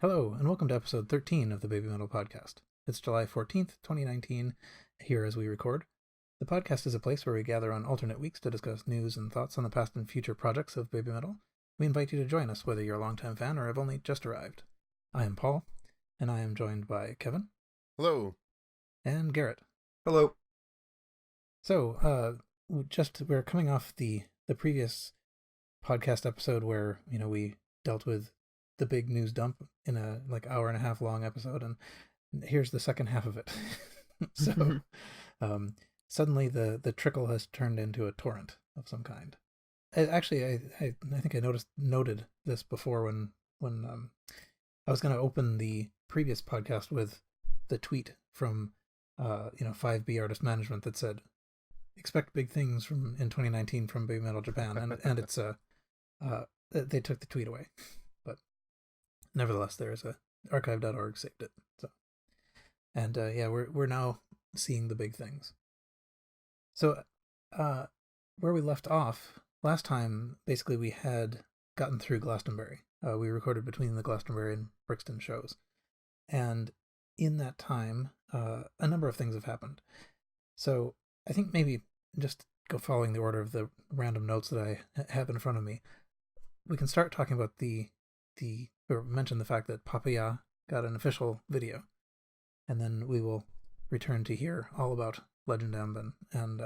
Hello, and welcome to episode 13 of the Baby Metal Podcast. It's July 14th, 2019, here as we record. The podcast is a place where we gather on alternate weeks to discuss news and thoughts on the past and future projects of Baby Metal. We invite you to join us, whether you're a longtime fan or have only just arrived. I am Paul, and I am joined by Kevin. Hello. And Garrett. Hello. So, we're coming off the previous podcast episode where, we dealt with the big news dump in a hour and a half long episode, and here's the second half of it. So suddenly the trickle has turned into a torrent of some kind. I think I noted this before when I was going to open the previous podcast with the tweet from 5B Artist Management that said, expect big things in 2019 from Baby Metal Japan, and it's they took the tweet away. Nevertheless, there is archive.org saved it. So, and we're now seeing the big things. So, where we left off last time, basically we had gotten through Glastonbury. We recorded between the Glastonbury and Brixton shows, and in that time, a number of things have happened. So, I think maybe just go following the order of the random notes that I have in front of me. We can start talking about or mention the fact that Papaya got an official video, and then we will return to hear all about Legend M and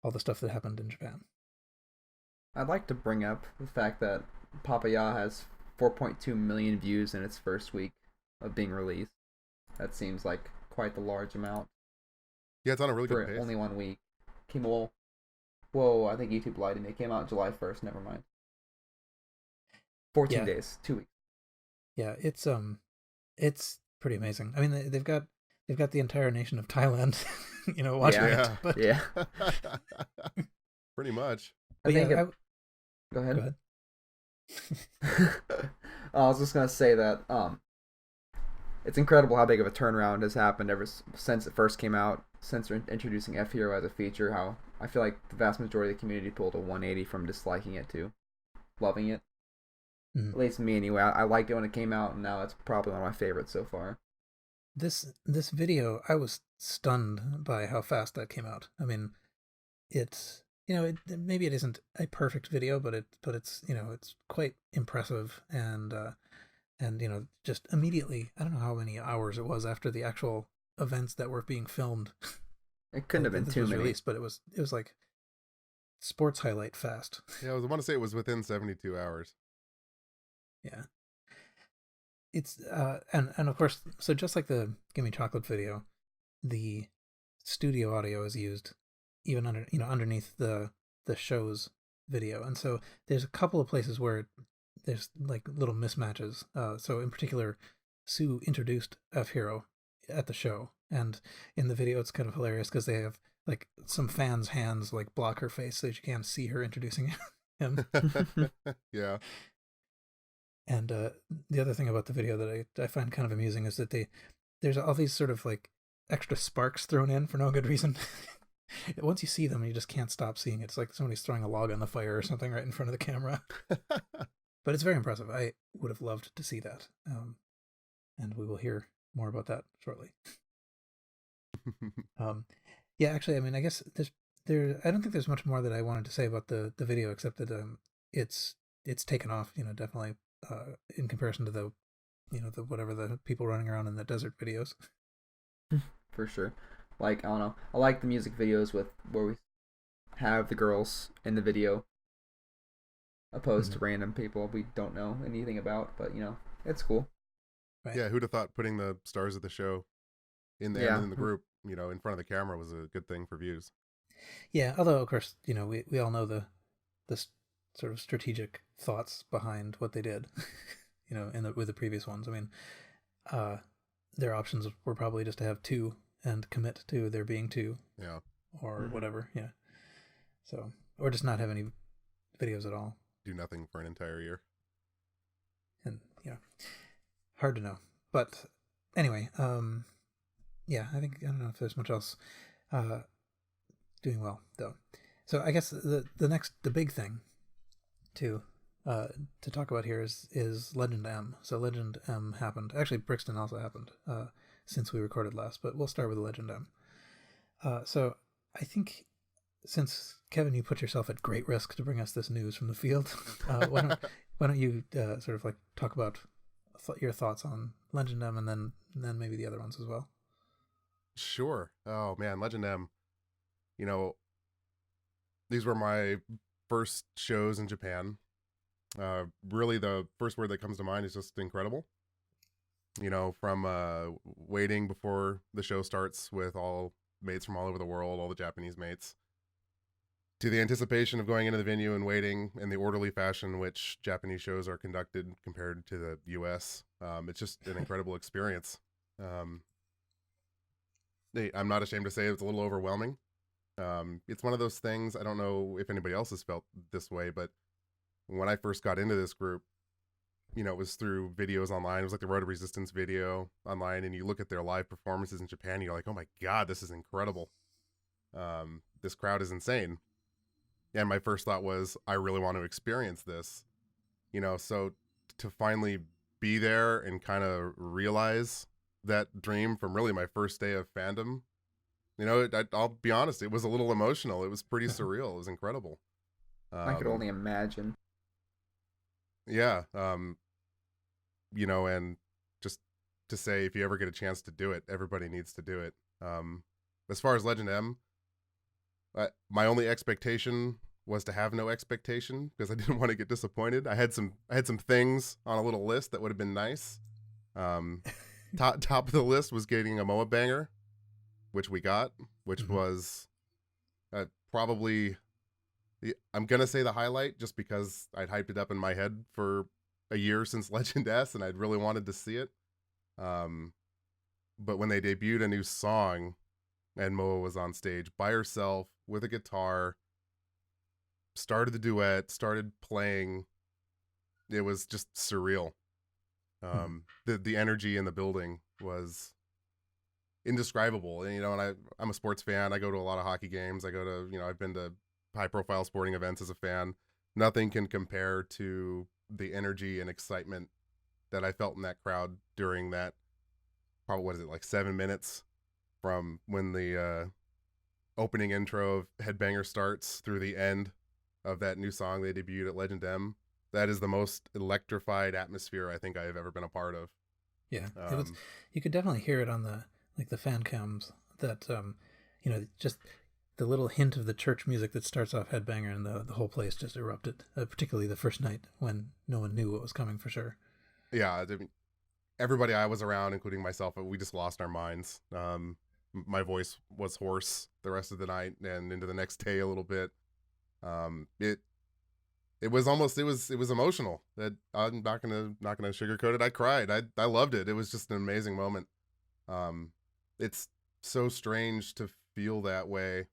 all the stuff that happened in Japan. I'd like to bring up the fact that Papaya has 4.2 million views in its first week of being released. That seems like quite the large amount. Yeah, it's on a really good pace. For only 1 week. Whoa, I think YouTube lied to me. It came out July 1st, never mind. 14 days, 2 weeks. Yeah, it's pretty amazing. I mean, they've got the entire nation of Thailand, watching it. But... Yeah. Pretty much. Go ahead. I was just gonna say that it's incredible how big of a turnaround has happened ever since it first came out. Since they're introducing F-Hero as a feature, how I feel like the vast majority of the community pulled a 180 from disliking it to loving it. At least me anyway. I liked it when it came out, and now it's probably one of my favorites so far. This video, I was stunned by how fast that came out. I mean, it's maybe it isn't a perfect video, but it's it's quite impressive, and just immediately, I don't know how many hours it was after the actual events that were being filmed. It couldn't have been too many, released, but it was like sports highlight fast. Yeah, I want to say it was within 72 hours. Yeah. It's and of course, so just like the Gimme Chocolate video, the studio audio is used even underneath the show's video. And so there's a couple of places where there's like little mismatches. So in particular, Sue introduced F-Hero at the show, and in the video it's kind of hilarious because they have like some fans' hands like block her face so that you can't see her introducing him. Yeah. And the other thing about the video that I find kind of amusing is that there's all these sort of like extra sparks thrown in for no good reason. Once you see them, you just can't stop seeing it. It's like somebody's throwing a log on the fire or something right in front of the camera. But it's very impressive. I would have loved to see that. And we will hear more about that shortly. Yeah, actually, I mean, I guess I don't think there's much more that I wanted to say about the video, except that it's taken off, definitely. In comparison to the whatever the people running around in the desert videos. For sure. Like, I don't know. I like the music videos where we have the girls in the video opposed to random people we don't know anything about, but it's cool. Right. Yeah, who'd have thought putting the stars of the show in there in the group, in front of the camera was a good thing for views. Yeah, although of course, we all know the sort of strategic thoughts behind what they did, with the previous ones. I mean, their options were probably just to have two and commit to there being two. Yeah. Or whatever. Yeah. So, or just not have any videos at all. Do nothing for an entire year. And hard to know. But anyway, yeah, I don't know if there's much else. Doing well though. So I guess the big thing too to talk about here is Legend M. So Legend M happened. Actually, Brixton also happened since we recorded last, but we'll start with Legend M. So I think since Kevin, you put yourself at great risk to bring us this news from the field, why don't you sort of like talk about your thoughts on Legend M and then maybe the other ones as well. Sure. Oh man, Legend M. You know, these were my first shows in Japan. Really, the first word that comes to mind is just incredible. You know, from waiting before the show starts with all mates from all over the world, all the Japanese mates, to the anticipation of going into the venue and waiting in the orderly fashion in which Japanese shows are conducted compared to the U.S. It's just an incredible experience. I'm not ashamed to say it's a little overwhelming. It's one of those things, I don't know if anybody else has felt this way, but when I first got into this group, you know, it was through videos online. It was like the Road to Resistance video online, and you look at their live performances in Japan, and you're like, oh my God, this is incredible. This crowd is insane. And my first thought was, I really want to experience this. You know, so to finally be there and kind of realize that dream from really my first day of fandom, you know, I'll be honest, it was a little emotional. It was pretty surreal. It was incredible. I could only imagine. Yeah. You know, and just to say, if you ever get a chance to do it, everybody needs to do it. As far as Legend M, my only expectation was to have no expectation because I didn't want to get disappointed. I had some things on a little list that would have been nice. Top of the list was getting a MOA banger, which we got, which was probably, I'm going to say the highlight just because I'd hyped it up in my head for a year since Legend S and I'd really wanted to see it. But when they debuted a new song and MOA was on stage by herself with a guitar, started the duet, started playing, it was just surreal. The energy in the building was indescribable. And, you know, and I'm a sports fan. I go to a lot of hockey games. I go to, you know, I've been to high profile sporting events as a fan. Nothing can compare to the energy and excitement that I felt in that crowd during that, probably, what is it, like 7 minutes from when the opening intro of Headbanger starts through the end of that new song they debuted at Legend M. That is the most electrified atmosphere I think I have ever been a part of. Yeah, it was. You could definitely hear it on the fan cams that you know, just the little hint of the church music that starts off Headbanger, and the whole place just erupted. Particularly the first night when no one knew what was coming for sure. Yeah, I mean, everybody I was around, including myself, we just lost our minds. My voice was hoarse the rest of the night and into the next day a little bit. It was emotional. That I'm not gonna sugarcoat it. I cried. I loved it. It was just an amazing moment. It's so strange to feel that way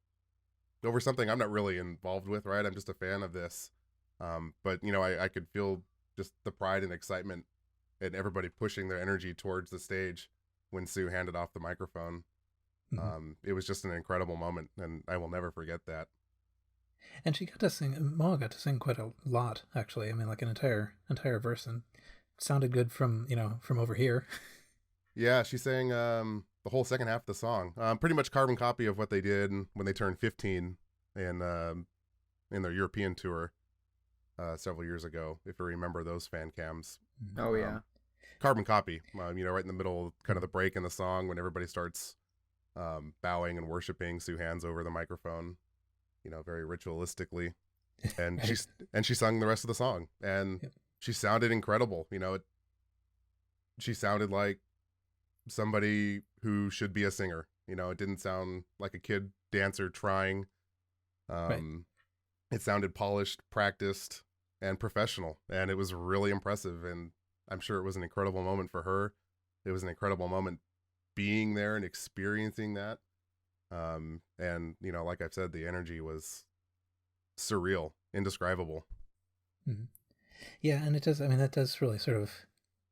over something I'm not really involved with, right? I'm just a fan of this. But you know, I could feel just the pride and excitement and everybody pushing their energy towards the stage when Sue handed off the microphone. It was just an incredible moment, and I will never forget that. And she got to sing. MOA got to sing quite a lot, actually. I mean, like an entire verse, and it sounded good from over here. Yeah, she sang the whole second half of the song. Pretty much carbon copy of what they did when they turned 15 in their European tour several years ago. If you remember those fan cams. Oh yeah. Carbon copy. You know, right in the middle, kind of the break in the song when everybody starts bowing and worshiping, Sue hands over the microphone, you know, very ritualistically, and she sung the rest of the song, and she sounded incredible. You know, she sounded like somebody who should be a singer. You know, it didn't sound like a kid dancer trying. It sounded polished, practiced, and professional, and it was really impressive. And I'm sure it was an incredible moment for her. It was an incredible moment being there and experiencing that. And you know, like I've said, the energy was surreal, indescribable. Yeah, and it does. I mean, that does really sort of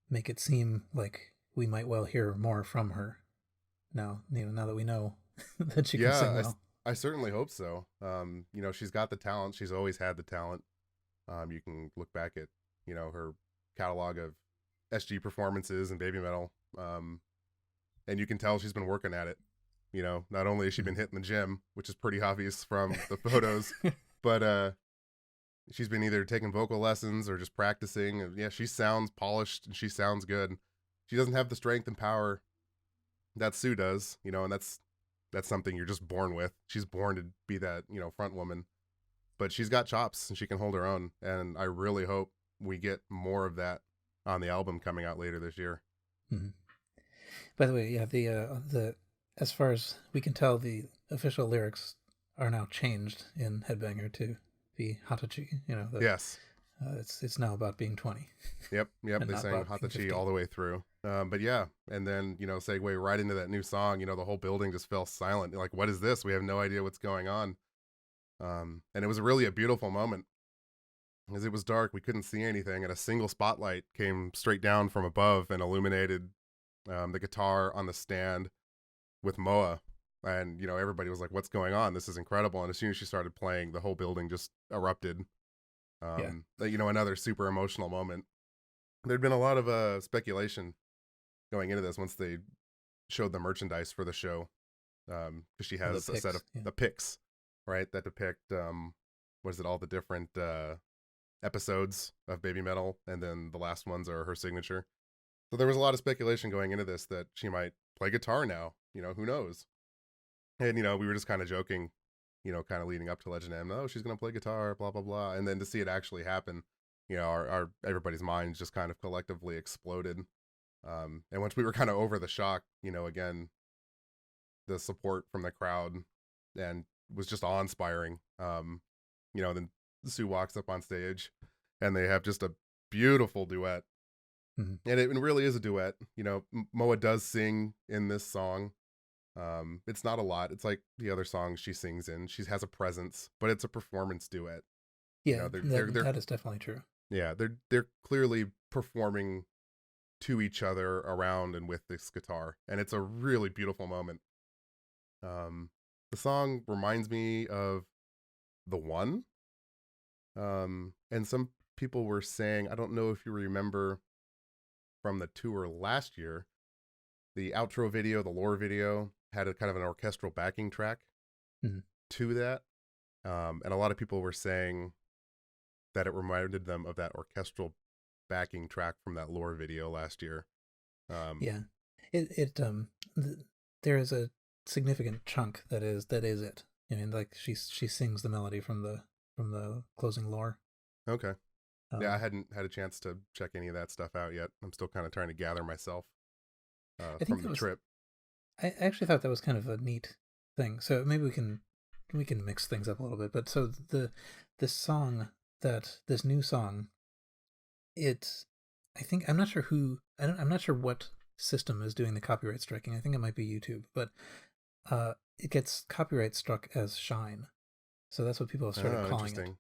make it seem like we might well hear more from her now. You know, now that we know that she can sing well. I certainly hope so. You know, she's got the talent. She's always had the talent. You can look back at her catalog of SG performances and baby metal. And you can tell she's been working at it. Not only has she been hitting the gym, which is pretty obvious from the photos, but she's been either taking vocal lessons or just practicing. Yeah, she sounds polished and she sounds good. She doesn't have the strength and power that Sue does, and that's something you're just born with. She's born to be that, front woman. But she's got chops and she can hold her own. And I really hope we get more of that on the album coming out later this year. Mm-hmm. By the way, yeah, the as far as we can tell, the official lyrics are now changed in Headbanger to be Hatachi. Yes. It's now about being 20. Yep. They sang Hatachi all the way through. But yeah, and then segue right into that new song. The whole building just fell silent. Like, what is this? We have no idea what's going on. And it was really a beautiful moment. As it was dark, we couldn't see anything, and a single spotlight came straight down from above and illuminated the guitar on the stand with Moa. And everybody was like, what's going on? This is incredible. And as soon as she started playing, the whole building just erupted. Another super emotional moment. There'd been a lot of speculation going into this once they showed the merchandise for the show, because she has a set of the pics, right, that depict all the different episodes of Baby Metal, and then the last ones are her signature. So there was a lot of speculation going into this that she might play guitar now. Who knows? And we were just kind of joking, kind of leading up to Legend M. Oh, she's gonna play guitar, blah blah blah. And then to see it actually happen, our everybody's minds just kind of collectively exploded. And once we were kind of over the shock, again, the support from the crowd and was just awe-inspiring. Then Sue walks up on stage and they have just a beautiful duet. Mm-hmm. And it really is a duet. Moa does sing in this song. It's not a lot. It's like the other songs she sings in. She has a presence, but it's a performance duet. Yeah, that is definitely true. Yeah, they're clearly performing to each other around and with this guitar, and it's a really beautiful moment. The song reminds me of The One. And some people were saying, I don't know if you remember from the tour last year, the outro video, the lore video, had a kind of an orchestral backing track to that. And a lot of people were saying that it reminded them of that orchestral backing track from that lore video last year. Yeah, there is a significant chunk that is it. Like she sings the melody from the closing lore. Okay. Yeah, I hadn't had a chance to check any of that stuff out yet. I'm still kind of trying to gather myself from the trip. I actually thought that was kind of a neat thing. So maybe we can mix things up a little bit. But so this new song, I'm not sure what system is doing the copyright striking. I think it might be YouTube, but it gets copyright struck as Shine. So that's what people have started calling it.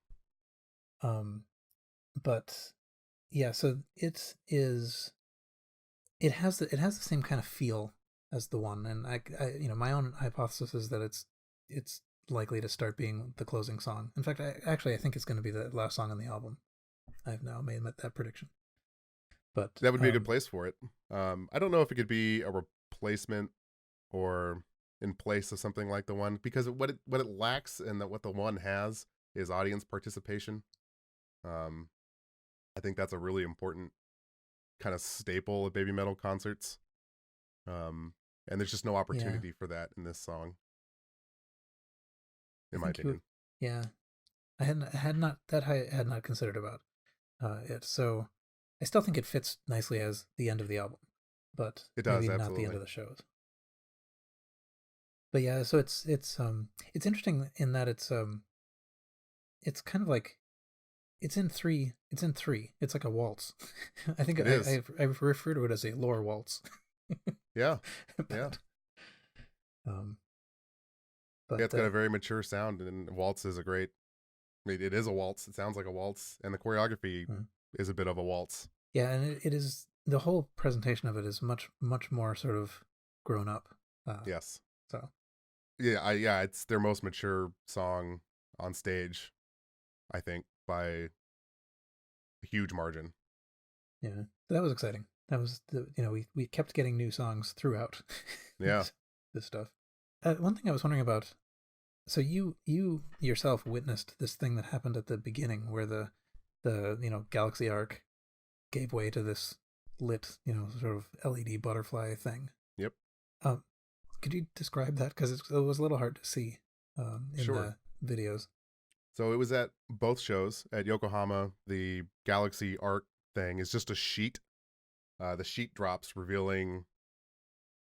But yeah, so it has the same kind of feel as The One, and I my own hypothesis is that it's likely to start being the closing song. In fact, I think it's going to be the last song on the album. I've now made that prediction. But that would be a good place for it. I don't know if it could be a replacement or in place of something like The One, because what it lacks and what The One has is audience participation. I think that's a really important kind of staple of Baby Metal concerts. And there's just no opportunity for that in this song, in my opinion. I had not considered about it. So I still think it fits nicely as the end of the album, but it does, maybe absolutely. Not the end of the shows. But yeah, so it's interesting in that it's kind of like it's in three. It's like a waltz. I think I refer to it as a lore waltz. Yeah. But, yeah. But it's got a very mature sound, and waltz is it is a waltz. It sounds like a waltz, and the choreography is a bit of a waltz. Yeah, and it is, the whole presentation of it is much, much more sort of grown up. Yes. So. Yeah, it's their most mature song on stage, I think, by a huge margin. Yeah, that was exciting. That was we kept getting new songs throughout. Yeah. this stuff. One thing I was wondering about. So you yourself witnessed this thing that happened at the beginning, where the Galaxy Arc gave way to this lit sort of LED butterfly thing. Yep. Could you describe that? Because it was a little hard to see in Sure. the videos. So it was at both shows at Yokohama. The Galaxy Arc thing is just a sheet. The sheet drops, revealing.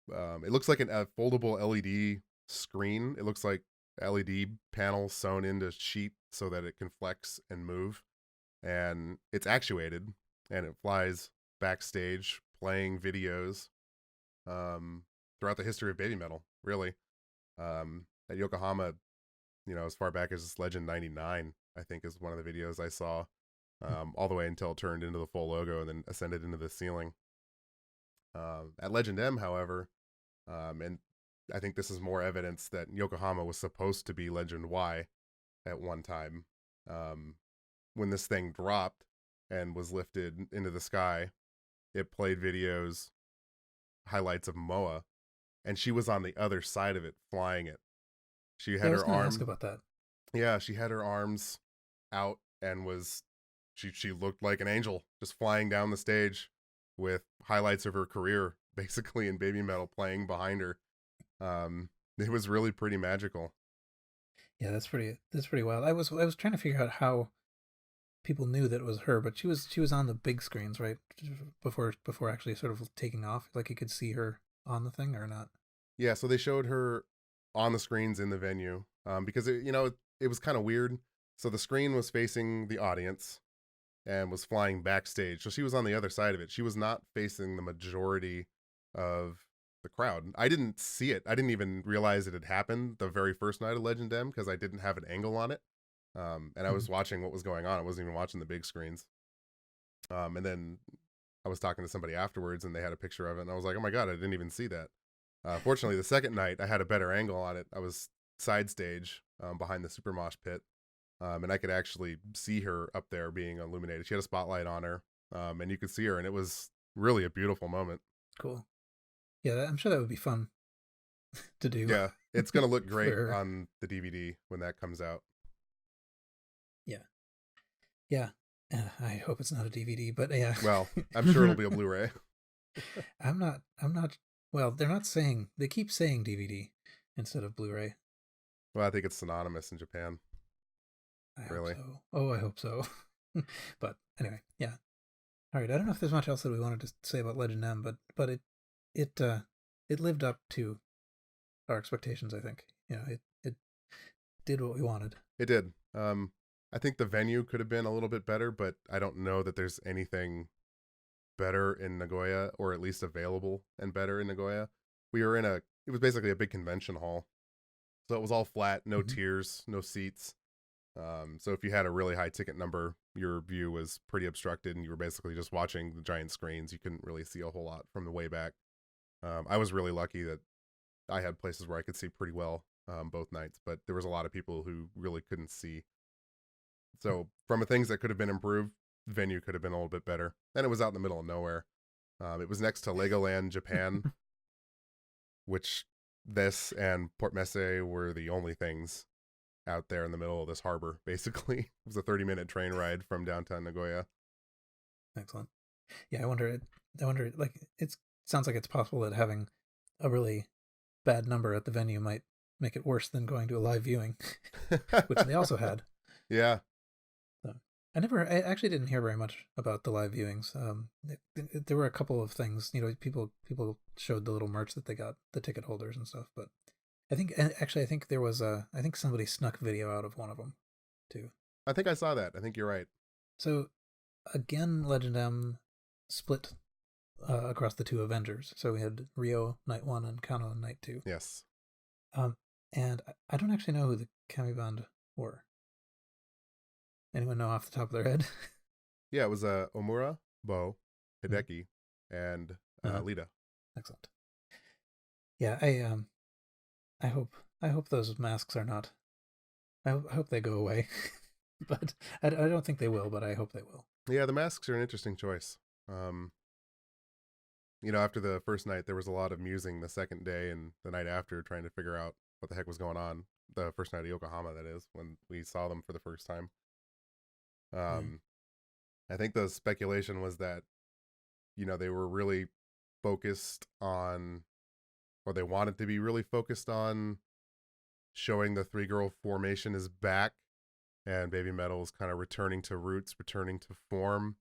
It looks like a foldable LED screen. It looks like LED panels sewn into sheet so that it can flex and move, and it's actuated, and it flies backstage playing videos throughout the history of baby metal. Really, at Yokohama, as far back as Legend 99, I think is one of the videos I saw, all the way until it turned into the full logo and then ascended into the ceiling. At Legend M, however, and I think this is more evidence that Yokohama was supposed to be Legend Y at one time. When this thing dropped and was lifted into the sky, it played videos, highlights of Moa, and she was on the other side of it flying it. She had I was her going to arm. ask about that. Yeah, she had her arms out and was she looked like an angel just flying down the stage with highlights of her career basically in baby metal playing behind her. It was really pretty magical. Yeah, that's pretty wild. I was trying to figure out how people knew that it was her, but she was on the big screens, right? Before actually sort of taking off, like you could see her on the thing or not. Yeah, so they showed her on the screens in the venue, because it was kind of weird. So the screen was facing the audience and was flying backstage. So she was on the other side of it. She was not facing the majority of the crowd. I didn't see it. I didn't even realize it had happened the very first night of Legend M because I didn't have an angle on it. And I was watching what was going on. I wasn't even watching the big screens. And then I was talking to somebody afterwards and they had a picture of it. And I was like, oh my God, I didn't even see that. Fortunately, the second night I had a better angle on it. I was side stage behind the Super Mosh pit. And I could actually see her up there being illuminated. She had a spotlight on her, and you could see her, and it was really a beautiful moment. Cool. Yeah, I'm sure that would be fun to do. Yeah, it's going to look great on the DVD when that comes out. Yeah. I hope it's not a DVD, but yeah. Well, I'm sure it'll be a Blu-ray. I'm not. Well, they keep saying DVD instead of Blu-ray. Well, I think it's synonymous in Japan. Really? Hope so. Oh, I hope so. But anyway, yeah. All right. I don't know if there's much else that we wanted to say about Legend M, but it lived up to our expectations. I think it did what we wanted. It did. I think the venue could have been a little bit better, but I don't know that there's anything better in Nagoya, or at least available and better in Nagoya. We were it was basically a big convention hall. So it was all flat, no tiers, no seats. So if you had a really high ticket number, your view was pretty obstructed and you were basically just watching the giant screens. You couldn't really see a whole lot from the way back. I was really lucky that I had places where I could see pretty well both nights, but there was a lot of people who really couldn't see. So from the things that could have been improved, the venue could have been a little bit better. And it was out in the middle of nowhere. It was next to Legoland Japan, which this and Port Messe were the only things out there in the middle of this harbor, basically. It was a 30-minute train ride from downtown Nagoya. Excellent. Yeah, I wonder, like, it sounds like it's possible that having a really bad number at the venue might make it worse than going to a live viewing, which they also had. Yeah. So, I actually didn't hear very much about the live viewings. There were a couple of things, people showed the little merch that they got, the ticket holders and stuff, but I think there was I think somebody snuck video out of one of them too. I think I saw that. I think you're right. So again, Legend M split across the two Avengers. So we had Rio Night 1 and Kano Night 2. Yes. And I don't actually know who the Kami band were. Anyone know off the top of their head? Yeah, it was Omura, Bo, Hideki, and Lita. Excellent. Yeah, I hope those masks are not. I hope they go away, but I don't think they will. But I hope they will. Yeah, the masks are an interesting choice. Um, after the first night, there was a lot of musing the second day and the night after, trying to figure out what the heck was going on. The first night of Yokohama, that is, when we saw them for the first time. I think the speculation was that, they were really focused on, or they wanted to be really focused on showing the three-girl formation is back, and BABYMETAL is kind of returning to roots, returning to form.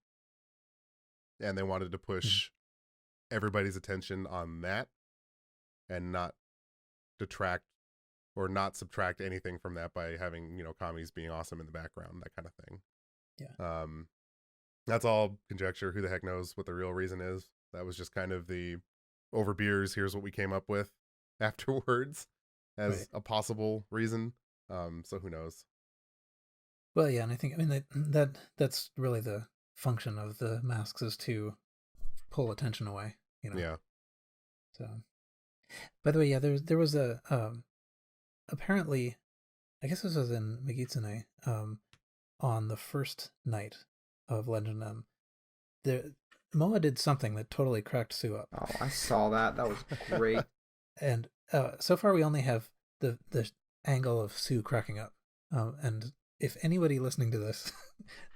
And they wanted to push everybody's attention on that and not detract or not subtract anything from that by having, Kami's being awesome in the background, that kind of thing. Yeah. That's all conjecture. Who the heck knows what the real reason is? That was just kind of the over beers, here's what we came up with afterwards as a possible reason. So who knows? Well, yeah, and I think that's really the function of the masks, is to pull attention away, Yeah. So, by the way, yeah, there was a apparently, I guess this was in Megitsune, on the first night of Legend M. Moa did something that totally cracked Sue up. Oh, I saw that. That was great. And so far we only have the angle of Sue cracking up. And if anybody listening to this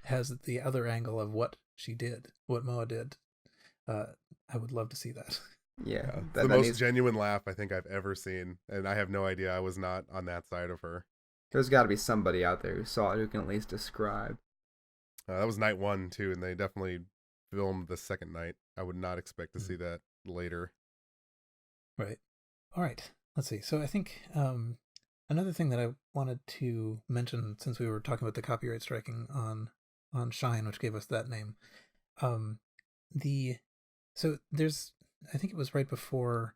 has the other angle of what she did, what Moa did, I would love to see that. Yeah. The most genuine laugh I think I've ever seen. And I have no idea. I was not on that side of her. There's got to be somebody out there who saw it who can at least describe. That was night 1 too, and they definitely filmed the second night. I would not expect to see that later. Right. All right. Let's see. So I think another thing that I wanted to mention, since we were talking about the copyright striking on Shine, which gave us that name, so there's, I think it was right before,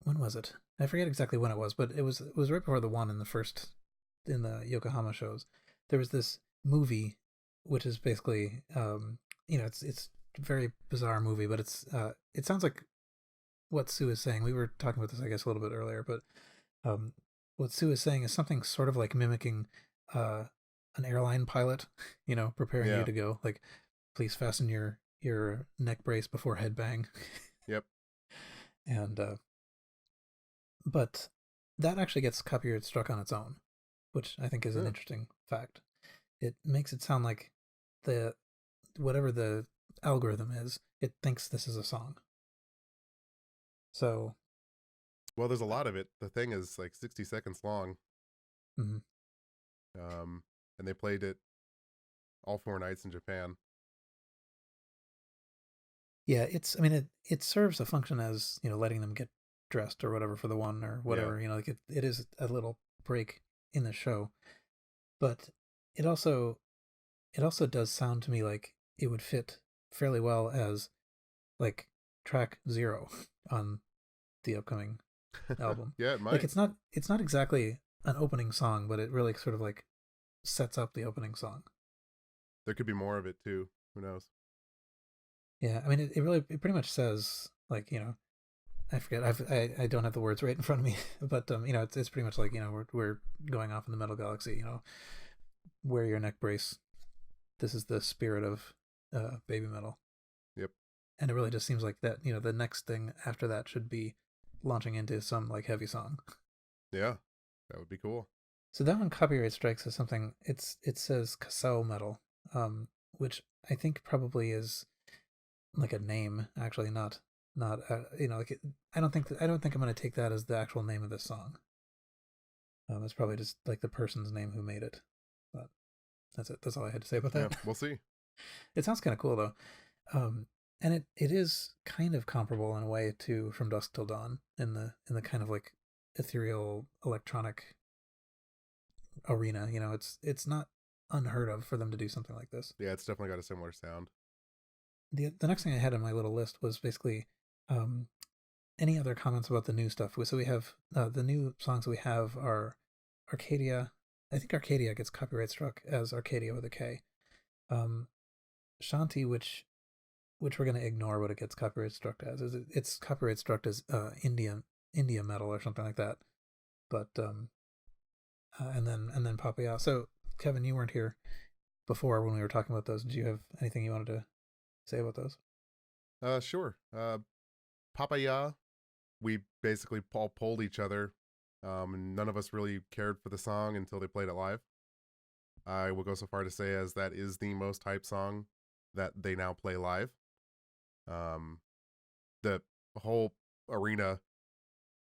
when was it? I forget exactly when it was, but it was right before the one in the Yokohama shows. There was this movie, which is basically, it's a very bizarre movie, but it sounds like what Sue is saying. We were talking about this, I guess, a little bit earlier, but what Sue is saying is something sort of like mimicking an airline pilot, preparing you to go, like, please fasten your neck brace before headbang. Yep. And but that actually gets copyright struck on its own, which I think is an interesting fact. It makes it sound like whatever the algorithm is, it thinks this is a song. So, well, there's a lot of it. The thing is like 60 seconds long. Mm-hmm. And they played it all 4 nights in Japan. Yeah, it serves a function as, letting them get dressed or whatever for the one or whatever, like it is a little break in the show. But it also does sound to me like it would fit fairly well as like track 0 on the upcoming album. Yeah, it might. Like it's not exactly an opening song, but it really sort of like sets up the opening song. There could be more of it too. Who knows? Yeah, I mean, it pretty much says, like, I forget, I don't have the words right in front of me, but it's pretty much like, we're going off in the metal galaxy, wear your neck brace. This is the spirit of BABYMETAL. Yep. And it really just seems like that, the next thing after that should be launching into some like heavy song. Yeah, that would be cool. So that one copyright strikes as something. It says Kasao metal, which I think probably is like a name, actually, not like I don't think I'm going to take that as the actual name of this song. It's probably just like the person's name who made it. But that's it. That's all I had to say about that. Yeah, we'll see. It sounds kind of cool though, and it is kind of comparable in a way to From Dusk Till Dawn in the kind of like ethereal electronic arena. It's not unheard of for them to do something like this. Yeah, it's definitely got a similar sound. The next thing I had on my little list was basically any other comments about the new stuff. So we have the new songs that we have are Arcadia. I think Arcadia gets copyright struck as Arcadia with a K. Shanti, which we're going to ignore what it gets copyright struck as. It's copyright struck as India metal or something like that. But and then Papaya. So Kevin, you weren't here before when we were talking about those. Did you have anything you wanted to say about those? Sure. Papaya, we basically all polled each other. And none of us really cared for the song until they played it live. I will go so far to say as that is the most hype song that they now play live. The whole arena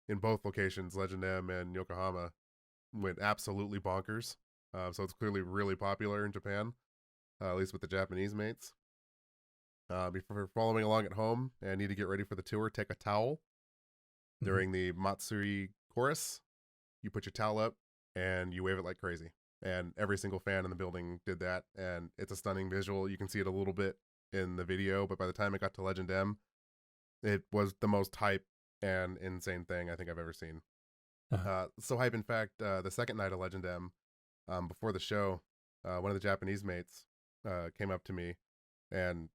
in both locations, Legend M and Yokohama, went absolutely bonkers. So it's clearly really popular in Japan, at least with the Japanese mates. Before following along at home and need to get ready for the tour, take a towel. During the Matsuri chorus, you put your towel up and you wave it like crazy. And every single fan in the building did that. And it's a stunning visual. You can see it a little bit in the video, but by the time it got to Legend M, it was the most hype and insane thing I think I've ever seen. So hype, in fact, the second night of Legend M, before the show, one of the Japanese mates came up to me, and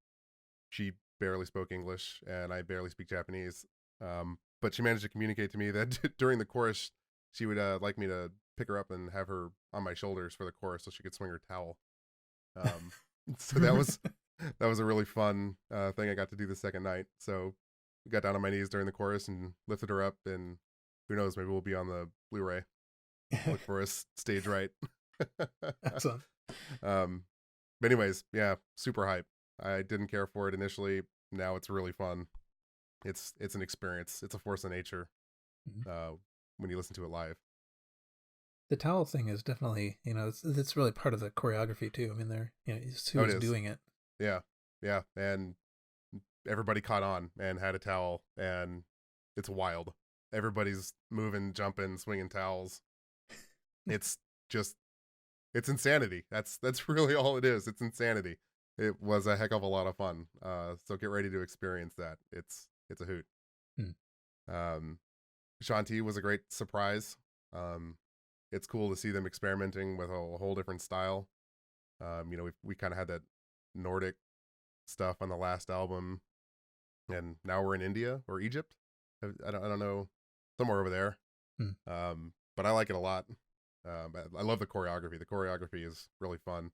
she barely spoke English, and I barely speak Japanese. But she managed to communicate to me that during the chorus, she would like me to pick her up and have her on my shoulders for the chorus so she could swing her towel. So that was a really fun thing I got to do the second night. So I got down on my knees during the chorus and lifted her up, and who knows, maybe we'll be on the Blu-ray. Look for us stage right. Excellent. But anyways, yeah, super hype. I didn't care for it initially. Now it's really fun. It's an experience. It's a force of nature when you listen to it live. The towel thing is definitely, it's really part of the choreography too. I mean, they're, who's doing it. Yeah. And everybody caught on and had a towel, and it's wild. Everybody's moving, jumping, swinging towels. It's insanity. That's really all it is. It's insanity. It was a heck of a lot of fun. So get ready to experience that. It's a hoot. Shanti was a great surprise. It's cool to see them experimenting with a whole different style. We kind of had that Nordic stuff on the last album, and now we're in India or Egypt. I don't know, somewhere over there. But I like it a lot. I love the choreography. The choreography is really fun.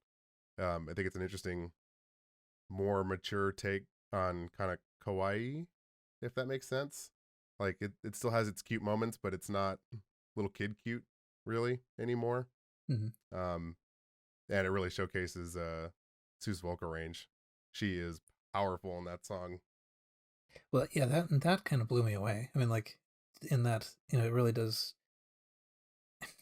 I think it's an interesting, more mature take on kind of kawaii, if that makes sense. Like it still has its cute moments, but it's not little kid cute really anymore. And it really showcases Sue's vocal range. She is powerful in that song. Well, yeah, that kind of blew me away. I mean, like, in that, it really does.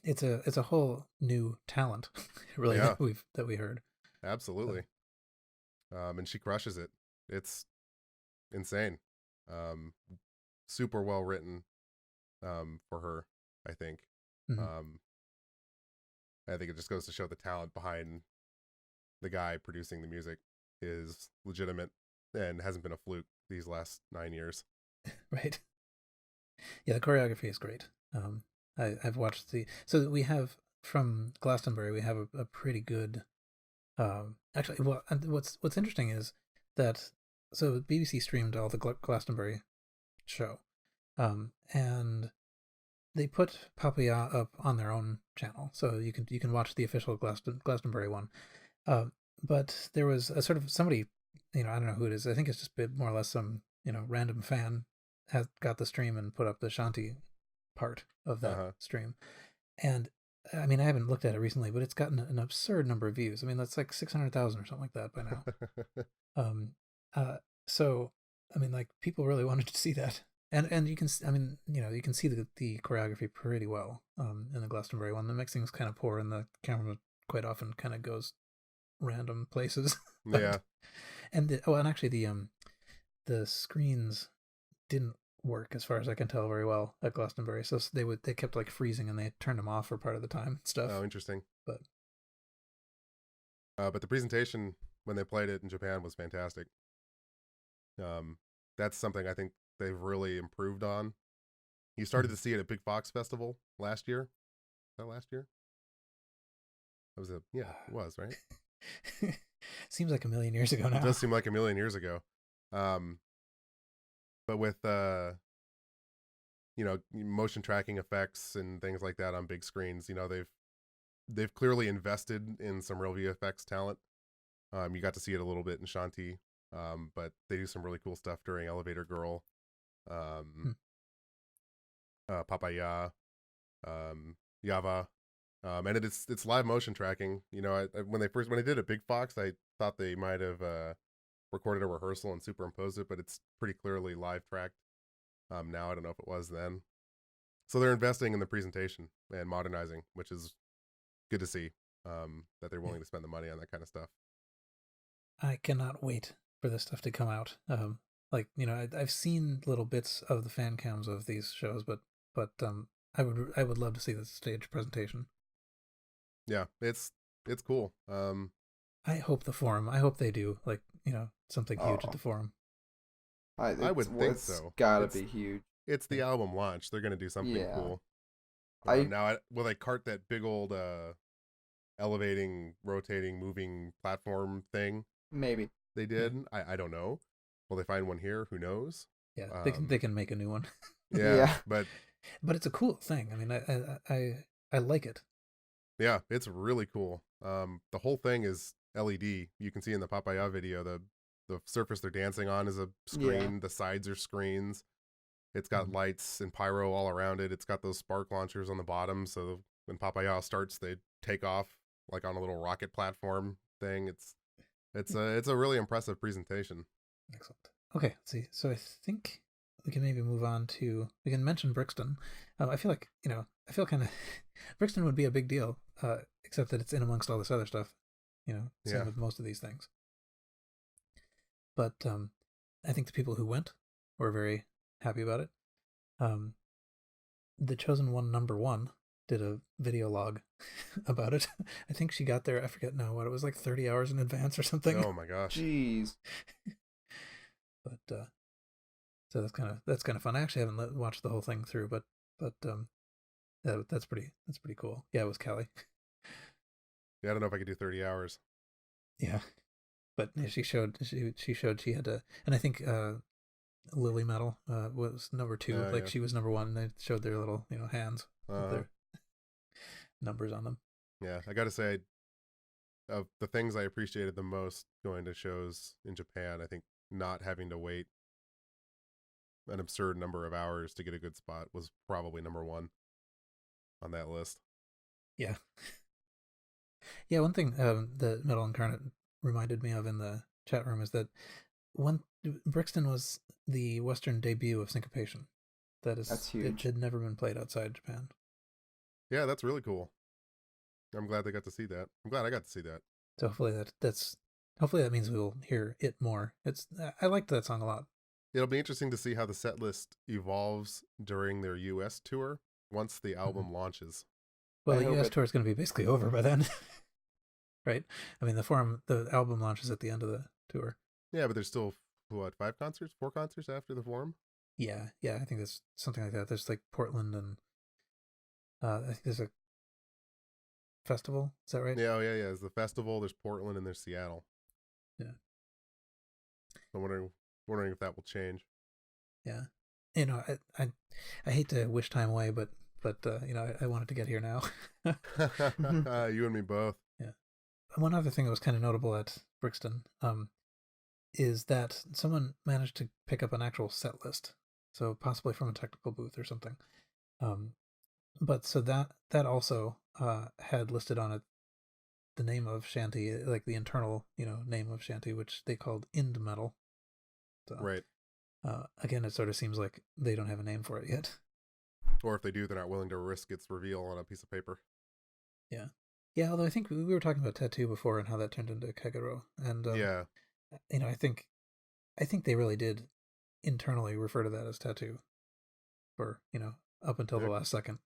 It's a whole new talent, really, Yeah. that we heard. Absolutely. And she crushes it. It's insane. Super well written for her, I think. I think it just goes to show the talent behind the guy producing the music is legitimate and hasn't been a fluke these last 9 years. Right. Yeah, the choreography is great. I've watched so we have from Glastonbury, we have a pretty good. Actually, well, what's interesting is that so BBC streamed all the Glastonbury show, and they put Papaya up on their own channel, so you can watch the official Glastonbury one. But there was a sort of somebody, I don't know who it is. I think it's just been more or less some random fan has got the stream and put up the Shanti part of that stream. And I mean, I haven't looked at it recently, but it's gotten an absurd number of views. I mean, that's like 600,000 or something like that by now. So I mean, like, people really wanted to see that. And you can, I mean, you can see the choreography pretty well in the Glastonbury one. The mixing's kind of poor, and the camera quite often kind of goes random places. Yeah. And actually the screens didn't work, as far as I can tell, very well at Glastonbury. So they kept like freezing, and they turned them off for part of the time and stuff. Oh, interesting. But the presentation when they played it in Japan was fantastic. That's something I think they've really improved on. You started to see it at Big Fox Festival last year. Was that last year? It was, right? Seems like a million years ago now. It does seem like a million years ago. But with motion tracking effects and things like that on big screens, they've clearly invested in some real VFX talent. You got to see it a little bit in Shanti. But they do some really cool stuff during Elevator Girl, Papaya, Yava, and it's live motion tracking. You know, when they did it Big Fox, I thought they might have recorded a rehearsal and superimposed it, but it's pretty clearly live tracked. Now I don't know if it was then. So they're investing in the presentation and modernizing, which is good to see. That they're willing to spend the money on that kind of stuff. I cannot wait for this stuff to come out. Like, you know, I've seen little bits of the fan cams of these shows, but I would love to see the stage presentation. Yeah, it's cool. I hope I hope they do, like, you know, something huge at the forum. I would think so. Gotta be huge. It's the album launch. They're gonna do something cool. Now, will they cart that big old elevating, rotating, moving platform thing? Maybe they did. I don't know. Will they find one here? Who knows? Yeah, they can make a new one. Yeah, but it's a cool thing. I mean, I like it. Yeah, it's really cool. The whole thing is LED. You can see in the Papaya video the surface they're dancing on is a screen. The sides are screens. It's got lights and pyro all around it. It's got those spark launchers on the bottom, so when Papaya starts, they take off like on a little rocket platform thing. It's a really impressive presentation. Excellent. Okay, let's see. So I think we can maybe move on to, we can mention Brixton. I feel like, you know, kind of Brixton would be a big deal, except that it's in amongst all this other stuff, you know, same with most of these things. But I think the people who went were very happy about it. The Chosen One #1 did a video log about it. I think she got there, I forget now what it was, like 30 hours in advance or something. Oh my gosh. Jeez. But so that's kind of fun. I actually haven't watched the whole thing through, but that's pretty cool. Yeah, it was Callie. Yeah, I don't know if I could do 30 hours. Yeah, but she showed she had to, and I think Lily Metal was #2. She was #1. And they showed their little, you know, hands with their numbers on them. Yeah, I got to say, of the things I appreciated the most going to shows in Japan, I think not having to wait an absurd number of hours to get a good spot was probably #1 on that list. Yeah. Yeah, one thing the Metal Incarnate reminded me of in the chat room is that Brixton was the Western debut of Syncopation. That's huge. It had never been played outside Japan. Yeah, that's really cool. I'm glad they got to see that. I'm glad I got to see that. So hopefully that means we'll hear it more. I liked that song a lot. It'll be interesting to see how the set list evolves during their US tour once the album launches. Well, the US tour is going to be basically over by then. Right? I mean, the album launches at the end of the tour. Yeah, but there's still, what, 4 concerts after the Forum? Yeah, I think there's something like that. There's like Portland and I think there's a festival. Is that right? Yeah, There's the festival, there's Portland, and there's Seattle. Yeah. I'm wondering if that will change. Yeah. You know, I hate to wish time away, but you know, I wanted to get here now. You and me both. Yeah. One other thing that was kind of notable at Brixton is that someone managed to pick up an actual set list, so possibly from a technical booth or something. But so that also had listed on it the name of Shanty, like the internal, you know, name of Shanty, which they called Ind Metal. So, right. Again, it sort of seems like they don't have a name for it yet. Or if they do, they're not willing to risk its reveal on a piece of paper. Yeah. Yeah, although I think we were talking about Tattoo before and how that turned into Kagero. And, you know, I think they really did internally refer to that as Tattoo for, you know, up until the last second.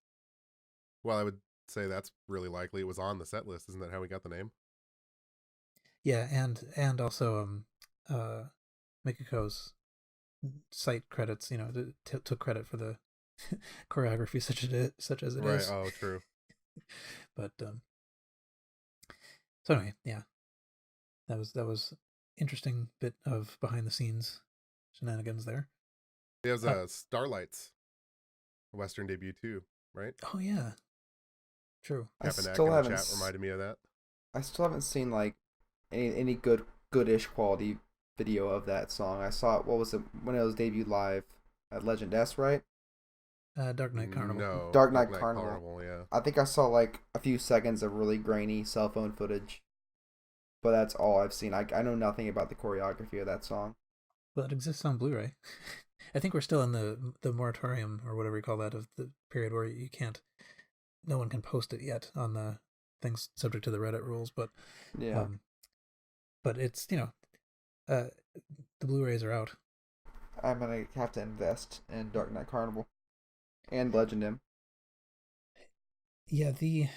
Well, I would say that's really likely. It was on the set list. Isn't that how we got the name? Yeah, and also Mikiko's site credits, you know, took credit for the choreography such as it is. Right. Oh, true. But so anyway, yeah, that was interesting bit of behind the scenes shenanigans there. There's Starlight's Western debut too, right? Oh yeah, true. I still haven't. Chat reminded me of that. I still haven't seen like any goodish quality video of that song. I saw it. What was it when it was debuted live at Legend S, right? Dark Knight Carnival. No. Dark Knight Carnival. Yeah. I think I saw like a few seconds of really grainy cell phone footage, but that's all I've seen. I know nothing about the choreography of that song. Well, it exists on Blu-ray. I think we're still in the moratorium or whatever you call that of the period where you can't, no one can post it yet on the things subject to the Reddit rules. But yeah, but it's the Blu-rays are out. I'm gonna have to invest in Dark Knight Carnival and Legend M. Yeah, the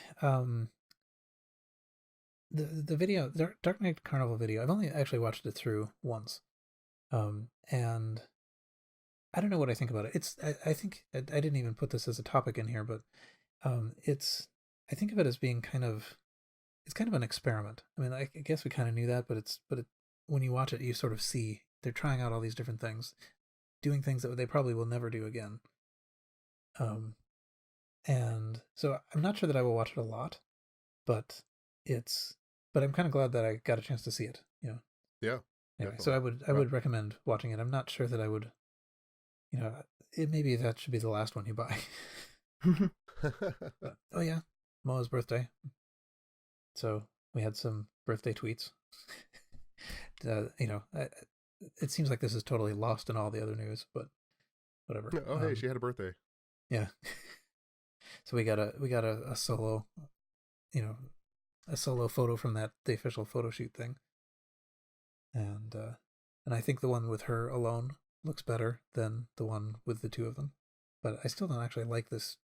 video, Dark Knight Carnival video, I've only actually watched it through once, and I don't know what I think about it. I think I didn't even put this as a topic in here, but I think of it as being it's kind of an experiment. I mean, I guess we kind of knew that, but when you watch it, you sort of see they're trying out all these different things, doing things that they probably will never do again. And so I'm not sure that I will watch it a lot, but I'm kind of glad that I got a chance to see it. Yeah. Anyway, so I would recommend watching it. I'm not sure that I would, maybe that should be the last one you buy. But, oh yeah, Moa's birthday. So we had some birthday tweets. It seems like this is totally lost in all the other news, but whatever. Oh, hey, she had a birthday. Yeah. So we got a solo, a solo photo from the official photo shoot thing. And I think the one with her alone looks better than the one with the two of them. But I still don't actually like this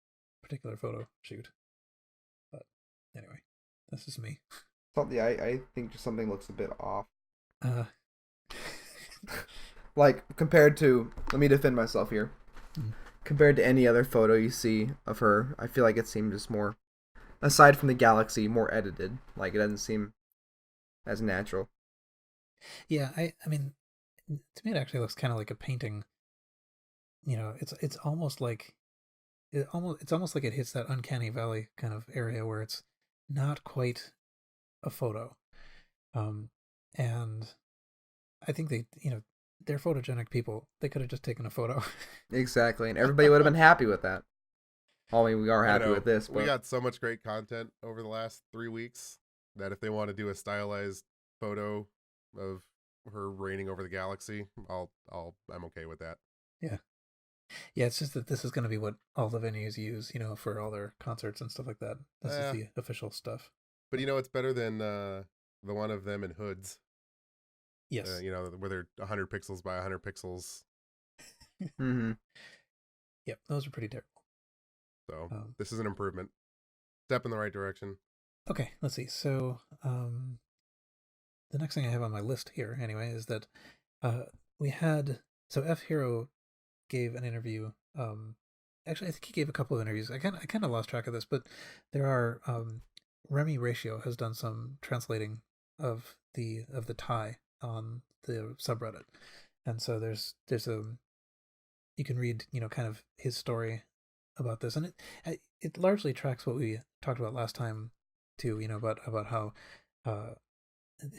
particular photo shoot. But anyway, that's just me. Something I think just something looks a bit off. Like compared to, let me defend myself here. Compared to any other photo you see of her, I feel like it seemed just more, aside from the galaxy, more edited. Like it doesn't seem as natural. Yeah, I mean, to me it actually looks kind of like a painting. It's almost like it's almost like it hits that uncanny valley kind of area where it's not quite a photo. And I think they're photogenic people. They could have just taken a photo. Exactly, and everybody would have been happy with that. I mean, we are happy with this. But... we got so much great content over the last 3 weeks that if they want to do a stylized photo of her reigning over the galaxy, I'm okay with that. Yeah. Yeah, it's just that this is going to be what all the venues use, for all their concerts and stuff like that. This is the official stuff. But it's better than the one of them in hoods. Yes. Where they're 100 pixels by 100 pixels. Mm-hmm. Yep, those are pretty terrible. So this is an improvement. Step in the right direction. Okay, let's see. So the next thing I have on my list here, anyway, is that F Hero gave an interview. Actually, I think he gave a couple of interviews. I kind of lost track of this, but there are Remy Ratio has done some translating of the Thai on the subreddit, and so there's you can read kind of his story about this, and it largely tracks what we talked about last time too. About how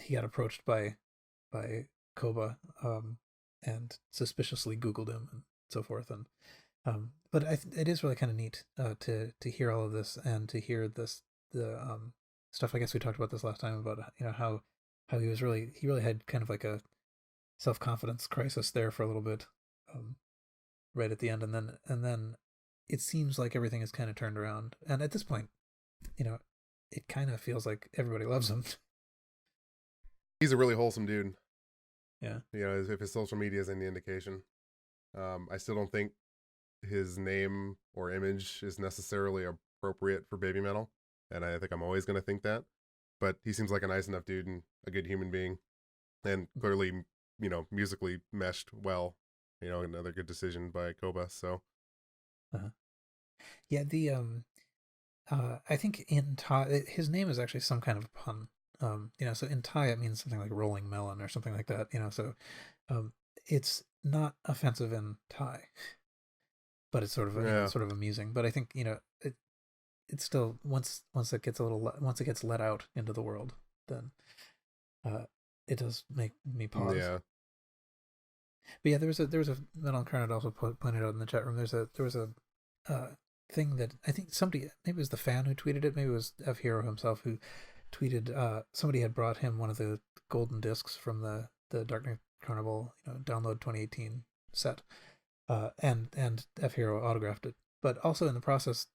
he got approached by Koba and suspiciously Googled him and so forth, and but it is really kind of neat to hear all of this and to hear the stuff. I guess we talked about this last time about how he really had kind of like a self-confidence crisis there for a little bit, right at the end, and then it seems like everything is kind of turned around, and at this point, it kind of feels like everybody loves him. He's a really wholesome dude. Yeah. If his social media is any indication. I still don't think his name or image is necessarily appropriate for BABYMETAL, and I think I'm always going to think that. But he seems like a nice enough dude and a good human being, and clearly, musically meshed well. Another good decision by Koba. So, yeah, the I think in Thai his name is actually some kind of pun. So in Thai it means something like rolling melon or something like that. So it's not offensive in Thai, but it's sort of sort of amusing. But I think it's still once it gets let out into the world, then it does make me pause. Yeah, But yeah, there was a Metal Incarnate also pointed out in the chat room. There was a thing that I think somebody, maybe it was the fan who tweeted it, maybe it was F Hero himself who tweeted. Somebody had brought him one of the golden discs from the Dark Knight Carnival, download 2018 set, and F Hero autographed it, but also in the process,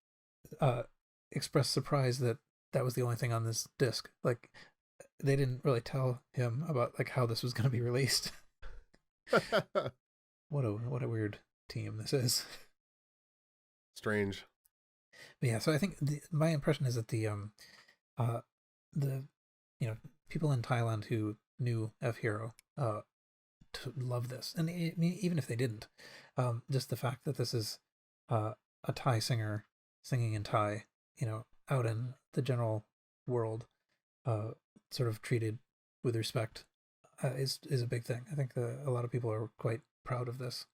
expressed surprise that that was the only thing on this disc. Like, they didn't really tell him about like how this was going to be released. What a weird team this is. Strange. But yeah, so I think my impression is that the people in Thailand who knew F Hero to love this, and even if they didn't, just the fact that this is a Thai singer singing in Thai, out in the general world, sort of treated with respect, is a big thing. I think a lot of people are quite proud of this.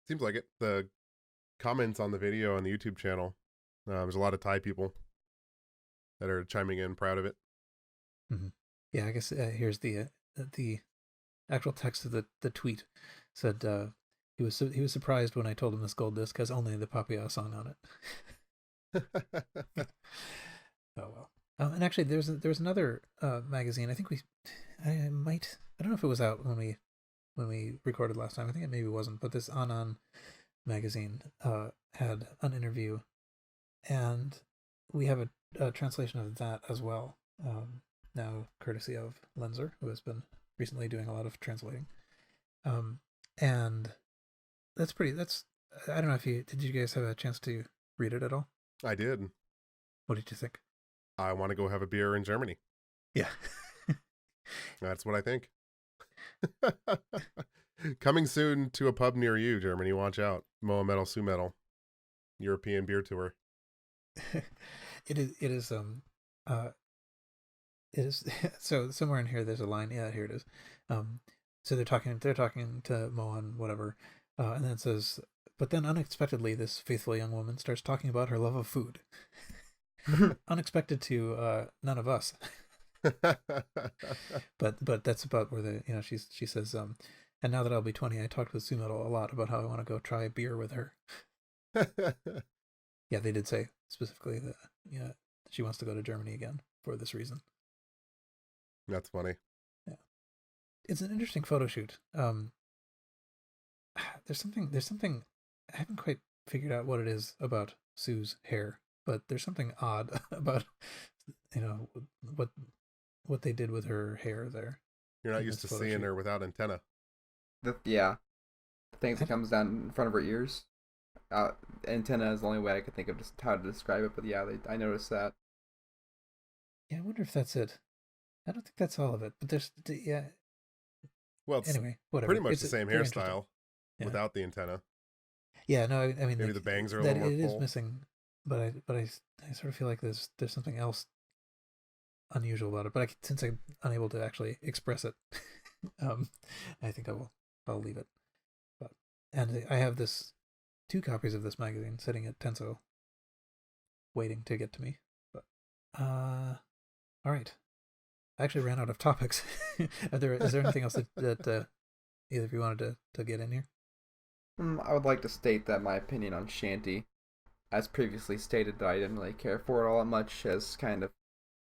Seems like it. The comments on the video on the YouTube channel, there's a lot of Thai people that are chiming in, proud of it. Mm-hmm. Yeah, I guess here's the actual text of the tweet. Said he was surprised when I told him this gold disc has only the Papaya song on it. Oh well. And actually, there was another magazine. I think I don't know if it was out when we recorded last time. I think it maybe wasn't. But this Anan magazine had an interview, and we have a translation of that as well. Now courtesy of Lenzer, who has been recently doing a lot of translating. And that's I don't know if did you guys have a chance to read it at all? I did. What did you think? I want to go have a beer in Germany. Yeah. That's what I think. Coming soon to a pub near you, Germany. Watch out. Moa Metal, Sue Metal. European beer tour. It is so somewhere in here there's a line. Yeah, here it is. So they're talking to Moan, whatever, and then it says, but then unexpectedly this faithful young woman starts talking about her love of food. Unexpected to none of us. but that's about where she says, and now that I'll be 20, I talked with Sue Metal a lot about how I want to go try a beer with her. Yeah, they did say specifically that she wants to go to Germany again for this reason. That's funny. Yeah, it's an interesting photo shoot. There's something I haven't quite figured out what it is about Sue's hair, but there's something odd about what they did with her hair there. You're not used to seeing her without antenna. The things that comes down in front of her ears. Antenna is the only way I could think of just how to describe it, but yeah, I noticed that. Yeah, I wonder if that's it. I don't think that's all of it, but there's Well, it's anyway, whatever. pretty much the same hairstyle without the antenna. Yeah, no, I mean maybe the bangs are a little more full. It is missing, but I sort of feel like there's something else unusual about it. But since I'm unable to actually express it, I think I'll leave it. And I have 2 copies of this magazine sitting at Tenso, waiting to get to me. But all right, I actually ran out of topics. Is there anything else that either of you wanted to get in here? I would like to state that my opinion on Shanty, as previously stated, that I didn't really care for it all that much, has kind of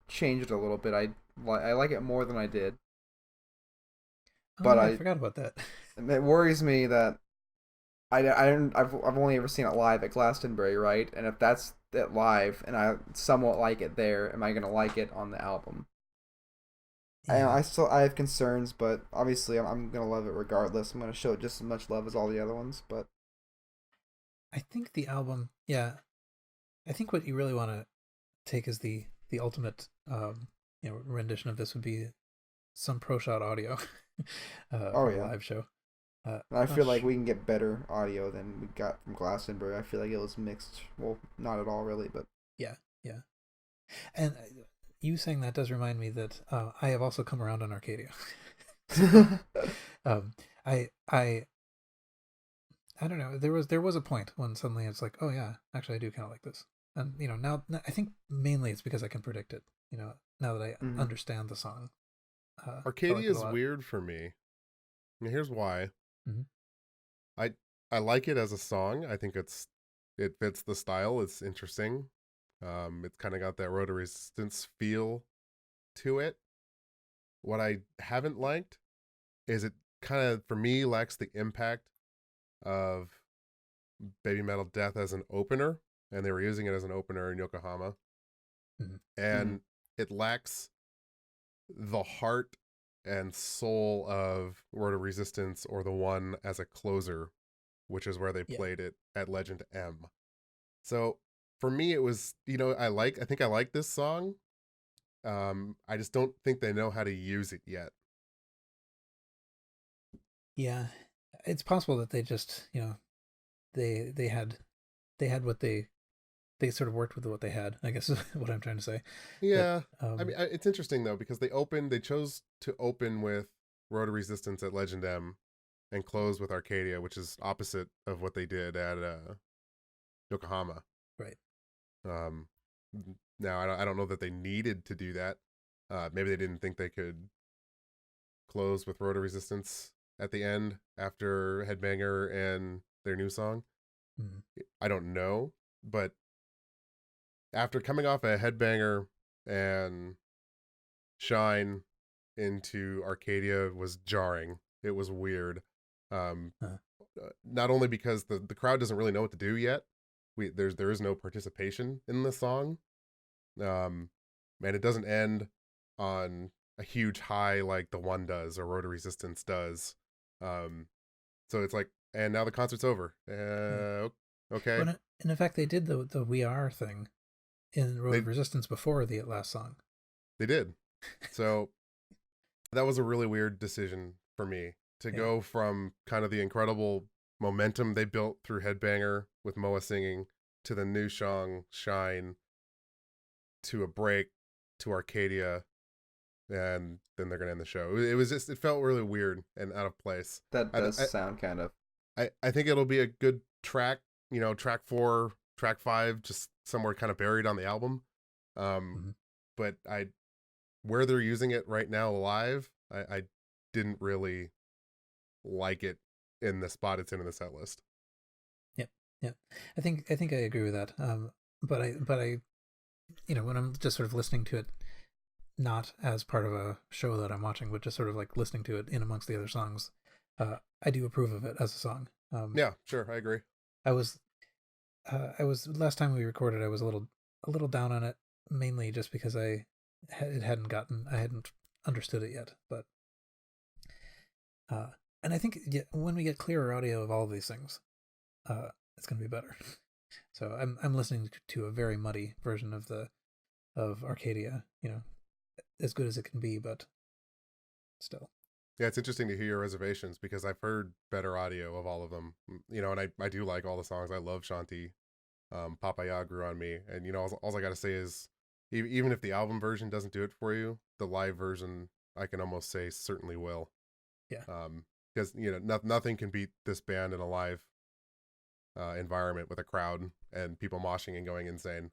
changed a little bit. I like it more than I did. But I forgot about that. It worries me that I've only ever seen it live at Glastonbury, right? And if that's it live, and I somewhat like it there, am I gonna like it on the album? Yeah. I have concerns, but obviously I'm gonna love it regardless. I'm gonna show it just as much love as all the other ones, but I think the album, yeah, I think what you really want to take as the ultimate rendition of this would be some pro shot audio. Live show. I feel like we can get better audio than we got from Glastonbury. I feel like it was mixed. Well, not at all, really, but yeah. And you saying that does remind me that I have also come around on Arcadia. I don't know. There was a point when suddenly it's like, oh yeah, actually I do kind of like this, and now I think mainly it's because I can predict it. Now that I understand the song. Arcadia is weird for me. And here's why. Mm-hmm. I I like it as a song. I think it fits the style. It's interesting. It's kind of got that Road to Resistance feel to it. What I haven't liked is it kind of, for me, lacks the impact of Baby Metal Death as an opener, and they were using it as an opener in Yokohama, Mhm. and it lacks the heart and soul of Road of Resistance or the one as a closer, which is where they Yeah. played it at Legend M. So for me, it was, I think I like this song. I just don't think they know how to use it yet. Yeah. It's possible that they just, they had what they sort of worked with what they had, I guess is what I'm trying to say. But Yeah. I mean, it's interesting though, because they chose to open with Road of Resistance at Legend M and close with Arcadia, which is opposite of what they did at Yokohama. right. Um, Now I don't know that they needed to do that. Maybe they didn't think they could close with Road of Resistance at the end after Headbanger and their new song. Mhm. I don't know, but after coming off a Headbanger and Shine into Arcadia was jarring. It was weird. Uh, Not only because the crowd doesn't really know what to do yet. There is no participation in the song. Um, and it doesn't end on a huge high like the one does or Road to Resistance does. Um, so it's like, and now the concert's over. yeah. Okay. Well, and in fact, they did the We Are thing in Road They of Resistance before the last song. they did. So that was a really weird decision for me to Yeah. go from kind of the incredible momentum they built through Headbanger with Moa singing to the new song Shine to a break to Arcadia, and then they're gonna end the show. It was just, it felt really weird and out of place. That I does sound kind of. I think it'll be a good track, track 4, track 5, just somewhere kind of buried on the album. Um, Mhm. but where they're using it right now live, I didn't really like it in the spot it's in the set list. Yep. Yep. I think I agree with that. But I when I'm just sort of listening to it, not as part of a show that I'm watching, but just sort of like listening to it in amongst the other songs, I do approve of it as a song. Yeah, sure, I agree. I was I was last time we recorded, I was a little down on it, mainly just because I hadn't understood it yet. But and I think when we get clearer audio of all of these things, it's going to be better. So I'm listening to a very muddy version of Arcadia, as good as it can be, but still. Yeah, it's interesting to hear your reservations because I've heard better audio of all of them. And I do like all the songs. I love Shanti. Papaya grew on me, and all I got to say is, even if the album version doesn't do it for you, the live version I can almost say certainly will. Yeah. Because nothing can beat this band in a live environment with a crowd and people moshing and going insane.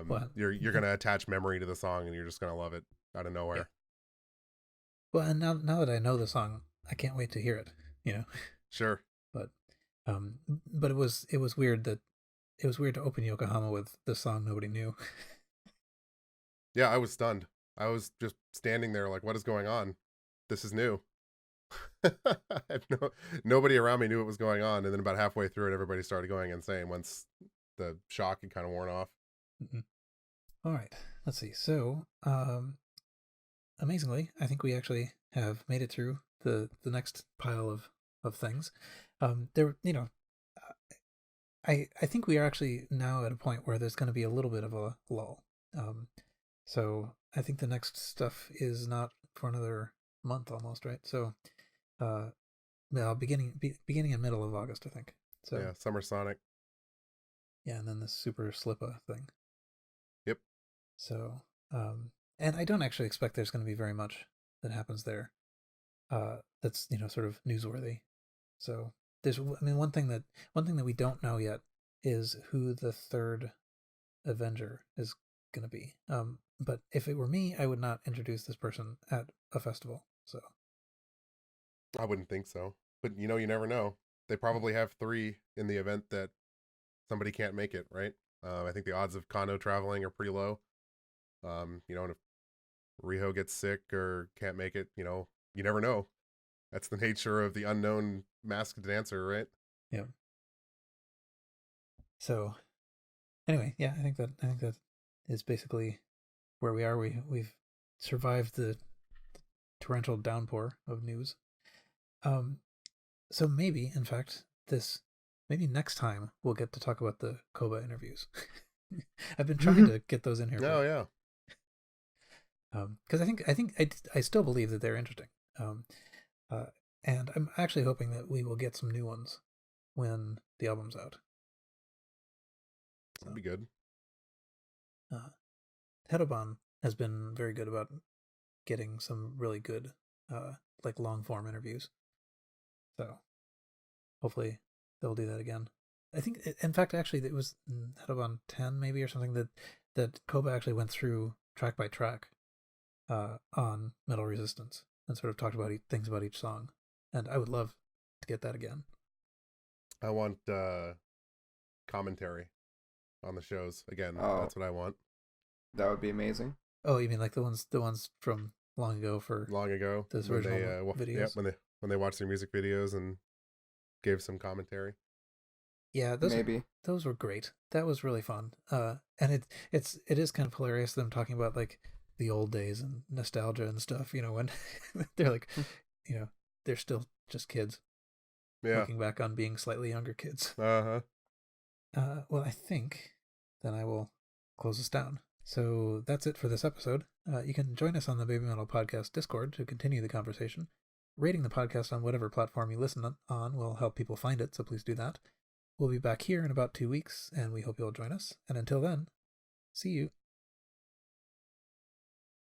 Well, You're gonna attach memory to the song and you're just gonna love it out of yeah. nowhere. Well, and now that I know the song, I can't wait to hear it. You know, Sure. but but it was weird that it was weird to open Yokohama with this song nobody knew. Yeah, I was stunned. I was just standing there like, what is going on? This is new. Nobody around me knew what was going on, and then about halfway through it, everybody started going insane once the shock had kind of worn off. Mm-hmm. All right, let's see. So, amazingly, I think we actually have made it through the next pile of things. There, I think we are actually now at a point where there's going to be a little bit of a lull. So I think the next stuff is not for another month almost, right? So, well, beginning and middle of August, I think. So Yeah, Summer Sonic. yeah, and then the Super Slippa thing. Yep. So, and I don't actually expect there's going to be very much that happens there. That's sort of newsworthy. So there's, I mean, one thing that we don't know yet is who the third Avenger is going to be. But if it were me, I would not introduce this person at a festival. So I wouldn't think so, but you never know. they probably have 3 in the event that somebody can't make it, right? I think the odds of Kano traveling are pretty low. And if Riho gets sick or can't make it, you never know. That's the nature of the unknown masked dancer, right? Yeah. So, anyway, yeah, I think that is basically where we are. We've survived the torrential downpour of news. So maybe, in fact, maybe next time we'll get to talk about the Koba interviews. I've been trying to get those in here. Oh yeah. Because I still believe that they're interesting. And I'm actually hoping that we will get some new ones when the album's out. That'd be good. Hedoban has been very good about getting some really good, like long form interviews. So hopefully they'll do that again. I think, in fact, actually, it was Hedoban 10 maybe or something that Koba actually went through track by track on Metal Resistance and sort of talked about things about each song. And I would love to get that again. I want commentary on the shows again. Oh. That's what I want. That would be amazing. Oh, you mean like the ones from long ago this original videos? Yeah, when they watched their music videos and gave some commentary. Yeah, those were great. That was really fun. And it is kind of hilarious them talking about like the old days and nostalgia and stuff. When they're like, they're still just kids. Yeah. Looking back on being slightly younger kids. Uh-huh. Well, I think then I will close this down. So that's it for this episode. You can join us on the Baby Metal Podcast Discord to continue the conversation. Rating the podcast on whatever platform you listen on will help people find it, so please do that. We'll be back here in about 2 weeks, and we hope you'll join us. And until then, see you.